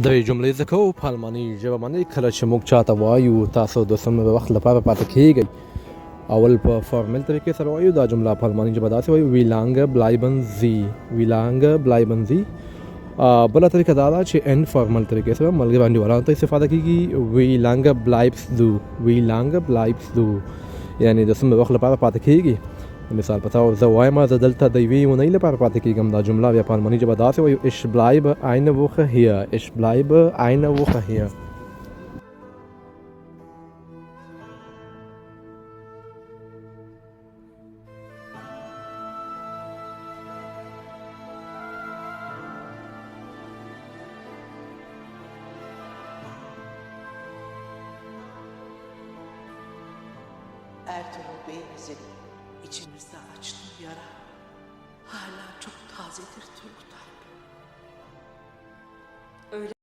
د جملې زده کوو په الماني ژبه باندې. کله چې موږ چاته وایو تاسو د سم وخت لپاره پاتې کیږئ، اول په فارمل طریقې سره وایو. دا جمله په الماني ژبه داسې وایو: وی لانګه بلایبن زی، وی لانګه بلایبن زی. بله طریقه دا ده چې ان فارمل طریقې سره ملګري انډیوالانو ته استفاده کیږي. وی لانګه بلایبس دو، وی لانګه بلایبس دو، یعنی د سم وخت لپاره پاتې کیږي. مثال په توګر زه وایم زه دلته د یوې اونۍ لپاره پاتې کیږم. دا جمله بیا په الماني ژبه داسې وایو: ich bleibe eine Woche hier، ich bleibe eine Woche hier. Ertuğrul Bey'imizin içimizde açtığı yara hala çok tazedir Turgut Alp. Öyle